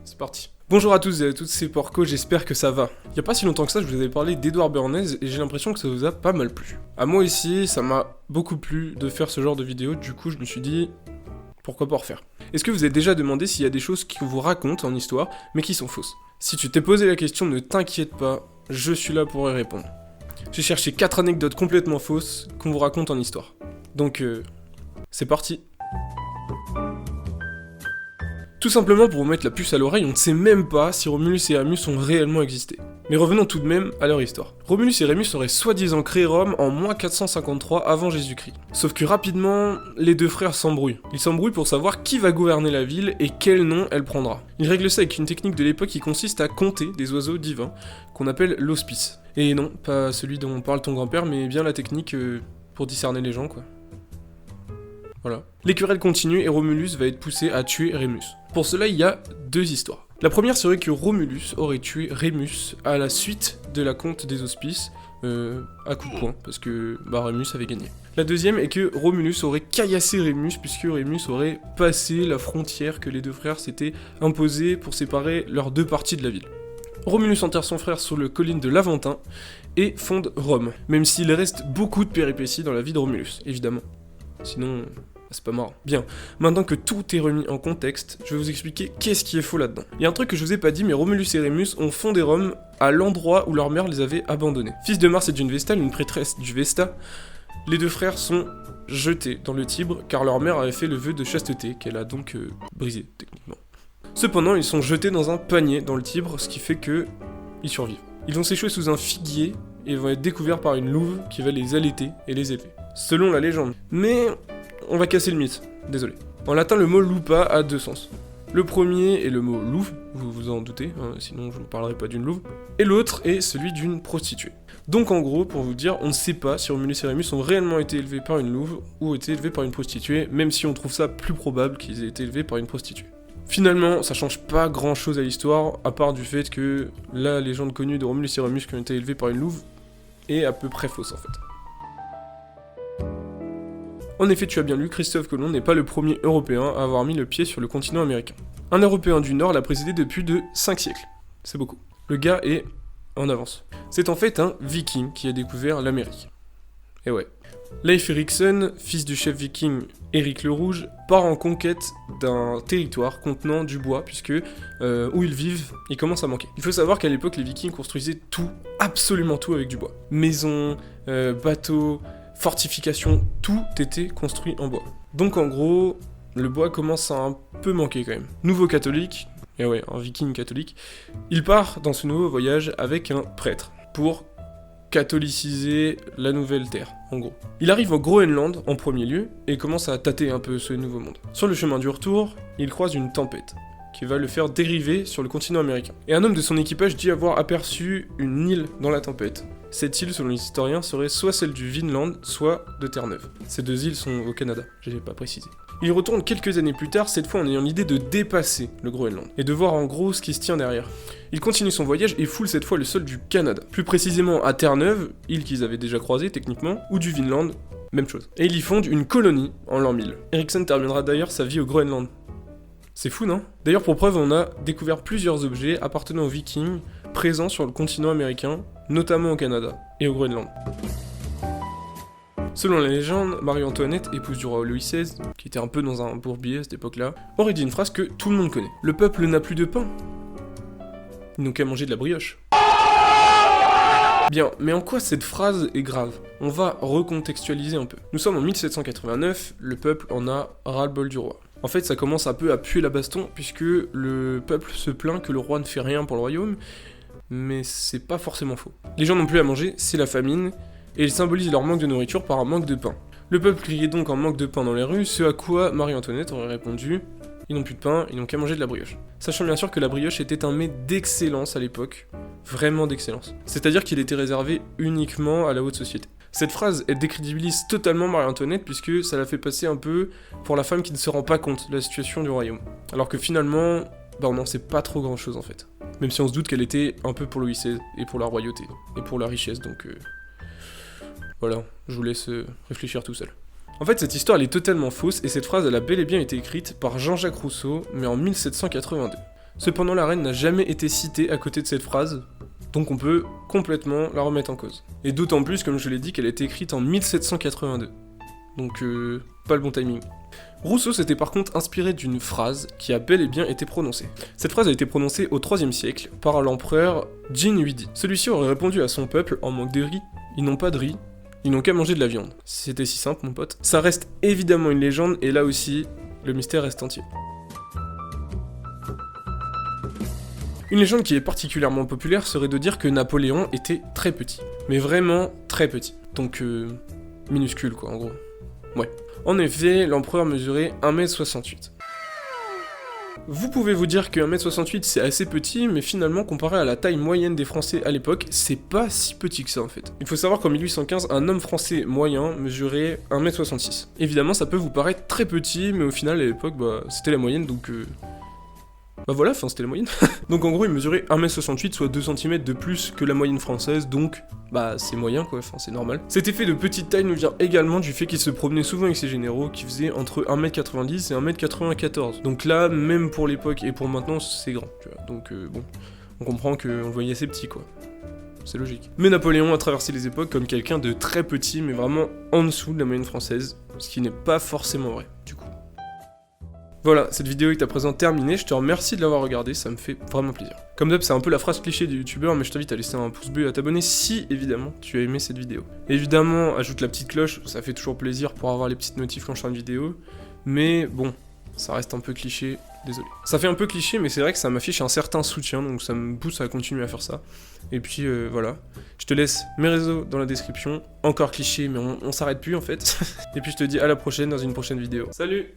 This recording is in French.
C'est parti. Bonjour à tous et à toutes, c'est Porco, j'espère que ça va. Il y a pas si longtemps que ça, je vous avais parlé d'Edouard Bernays et j'ai l'impression que ça vous a pas mal plu. À moi aussi, ça m'a beaucoup plu de faire ce genre de vidéo, du coup je me suis dit, pourquoi pas en refaire. Est-ce que vous avez déjà demandé s'il y a des choses qui vous racontent en histoire, mais qui sont fausses? Si tu t'es posé la question, ne t'inquiète pas, je suis là pour y répondre. J'ai cherché 4 anecdotes complètement fausses qu'on vous raconte en histoire. Donc, c'est parti. Tout simplement pour vous mettre la puce à l'oreille, on ne sait même pas si Romulus et Rémus ont réellement existé. Mais revenons tout de même à leur histoire. Romulus et Rémus auraient soi-disant créé Rome en moins 453 avant Jésus-Christ. Sauf que rapidement, les deux frères s'embrouillent. Ils s'embrouillent pour savoir qui va gouverner la ville et quel nom elle prendra. Ils règlent ça avec une technique de l'époque qui consiste à compter des oiseaux divins, qu'on appelle l'hospice. Et non, pas celui dont parle ton grand-père, mais bien la technique pour discerner les gens, quoi. Voilà. Les querelles continuent et Romulus va être poussé à tuer Rémus. Pour cela, il y a deux histoires. La première serait que Romulus aurait tué Rémus à la suite de la conte des hospices, à coup de poing, parce que Rémus avait gagné. La deuxième est que Romulus aurait caillassé Rémus, puisque Rémus aurait passé la frontière que les deux frères s'étaient imposée pour séparer leurs deux parties de la ville. Romulus enterre son frère sur le colline de l'Aventin et fonde Rome, même s'il reste beaucoup de péripéties dans la vie de Romulus, évidemment. Sinon, c'est pas marrant. Bien, maintenant que tout est remis en contexte, je vais vous expliquer qu'est-ce qui est faux là-dedans. Il y a un truc que je vous ai pas dit, mais Romulus et Rémus ont fondé Rome à l'endroit où leur mère les avait abandonnés. Fils de Mars et d'une Vestale, une prêtresse du Vesta, les deux frères sont jetés dans le Tibre car leur mère avait fait le vœu de chasteté, qu'elle a donc brisé, techniquement. Cependant, ils sont jetés dans un panier dans le Tibre, ce qui fait que ils survivent. Ils vont s'échouer sous un figuier et vont être découverts par une louve qui va les allaiter et les élever. Selon la légende. Mais on va casser le mythe, désolé. En latin, le mot lupa a deux sens. Le premier est le mot louve, vous vous en doutez, hein, sinon je ne vous parlerai pas d'une louve. Et l'autre est celui d'une prostituée. Donc en gros, pour vous dire, on ne sait pas si Romulus et Rémus ont réellement été élevés par une louve ou été élevés par une prostituée, même si on trouve ça plus probable qu'ils aient été élevés par une prostituée. Finalement, ça change pas grand chose à l'histoire, à part du fait que la légende connue de Romulus et Rémus qui ont été élevés par une louve est à peu près fausse en fait. En effet, tu as bien lu, Christophe Colomb n'est pas le premier Européen à avoir mis le pied sur le continent américain. Un Européen du Nord l'a précédé depuis de 5 siècles. C'est beaucoup. Le gars est en avance. C'est en fait un Viking qui a découvert l'Amérique. Et ouais. Leif Erikson, fils du chef viking Éric le Rouge, part en conquête d'un territoire contenant du bois, puisque où ils vivent, il commence à manquer. Il faut savoir qu'à l'époque, les Vikings construisaient tout, absolument tout avec du bois. Maisons, bateaux, fortifications, tout était construit en bois. Donc en gros, le bois commence à un peu manquer quand même. Nouveau catholique, et ouais, un viking catholique, il part dans ce nouveau voyage avec un prêtre pour catholiciser la nouvelle terre, en gros. Il arrive au Groenland en premier lieu et commence à tâter un peu ce nouveau monde. Sur le chemin du retour, il croise une tempête qui va le faire dériver sur le continent américain. Et un homme de son équipage dit avoir aperçu une île dans la tempête. Cette île, selon les historiens, serait soit celle du Vinland, soit de Terre-Neuve. Ces deux îles sont au Canada, je l'ai pas précisé. Il retourne quelques années plus tard, cette fois en ayant l'idée de dépasser le Groenland, et de voir en gros ce qui se tient derrière. Il continue son voyage et foule cette fois le sol du Canada. Plus précisément à Terre-Neuve, île qu'ils avaient déjà croisée techniquement, ou du Vinland, même chose. Et il y fonde une colonie en l'an 1000. Erikson terminera d'ailleurs sa vie au Groenland. C'est fou, non? D'ailleurs, pour preuve, on a découvert plusieurs objets appartenant aux Vikings présents sur le continent américain, notamment au Canada et au Groenland. Selon la légende, Marie-Antoinette, épouse du roi Louis XVI, qui était un peu dans un bourbier à cette époque-là, aurait dit une phrase que tout le monde connaît. Le peuple n'a plus de pain. Ils n'ont qu'à manger de la brioche. Bien, mais en quoi cette phrase est grave? On va recontextualiser un peu. Nous sommes en 1789, le peuple en a ras-le-bol du roi. En fait, ça commence un peu à puer la baston, puisque le peuple se plaint que le roi ne fait rien pour le royaume, mais c'est pas forcément faux. Les gens n'ont plus à manger, c'est la famine, et ils symbolisent leur manque de nourriture par un manque de pain. Le peuple criait donc en manque de pain dans les rues, ce à quoi Marie-Antoinette aurait répondu « Ils n'ont plus de pain, ils n'ont qu'à manger de la brioche ». Sachant bien sûr que la brioche était un mets d'excellence à l'époque, vraiment d'excellence. C'est-à-dire qu'il était réservé uniquement à la haute société. Cette phrase, elle décrédibilise totalement Marie-Antoinette puisque ça la fait passer un peu pour la femme qui ne se rend pas compte de la situation du royaume. Alors que finalement, on n'en sait pas trop grand chose en fait. Même si on se doute qu'elle était un peu pour Louis XVI et pour la royauté et pour la richesse, donc voilà, je vous laisse réfléchir tout seul. En fait, cette histoire elle est totalement fausse et cette phrase elle a bel et bien été écrite par Jean-Jacques Rousseau, mais en 1782. Cependant, la reine n'a jamais été citée à côté de cette phrase, donc on peut complètement la remettre en cause. Et d'autant plus, comme je l'ai dit, qu'elle a été écrite en 1782. Donc, pas le bon timing. Rousseau s'était par contre inspiré d'une phrase qui a bel et bien été prononcée. Cette phrase a été prononcée au IIIe siècle par l'empereur Jin-Huidi. Celui-ci aurait répondu à son peuple en manque de riz, ils n'ont pas de riz, ils n'ont qu'à manger de la viande. C'était si simple, mon pote. Ça reste évidemment une légende, et là aussi, le mystère reste entier. Une légende qui est particulièrement populaire serait de dire que Napoléon était très petit. Mais vraiment très petit. Donc, minuscule quoi, en gros. Ouais. En effet, l'empereur mesurait 1m68. Vous pouvez vous dire que 1m68 c'est assez petit, mais finalement, comparé à la taille moyenne des Français à l'époque, c'est pas si petit que ça en fait. Il faut savoir qu'en 1815, un homme français moyen mesurait 1m66. Évidemment, ça peut vous paraître très petit, mais au final, à l'époque, c'était la moyenne, donc... Bah voilà, c'était la moyenne. Donc en gros, il mesurait 1m68, soit 2 cm de plus que la moyenne française, donc c'est moyen quoi, c'est normal. Cet effet de petite taille nous vient également du fait qu'il se promenait souvent avec ses généraux qui faisaient entre 1m90 et 1m94. Donc là, même pour l'époque et pour maintenant, c'est grand, tu vois. Donc bon, on comprend qu'on le voyait assez petit quoi. C'est logique. Mais Napoléon a traversé les époques comme quelqu'un de très petit, mais vraiment en dessous de la moyenne française, ce qui n'est pas forcément vrai, du coup. Voilà, cette vidéo est à présent terminée, je te remercie de l'avoir regardée, ça me fait vraiment plaisir. Comme d'hab, c'est un peu la phrase cliché du youtubeur, mais je t'invite à laisser un pouce bleu et à t'abonner si, évidemment, tu as aimé cette vidéo. Évidemment, ajoute la petite cloche, ça fait toujours plaisir pour avoir les petites notifs quand je fais une vidéo, mais bon, ça reste un peu cliché, désolé. Ça fait un peu cliché, mais c'est vrai que ça m'affiche un certain soutien, donc ça me pousse à continuer à faire ça. Et puis voilà, je te laisse mes réseaux dans la description, encore cliché, mais on s'arrête plus en fait. Et puis je te dis à la prochaine dans une prochaine vidéo. Salut!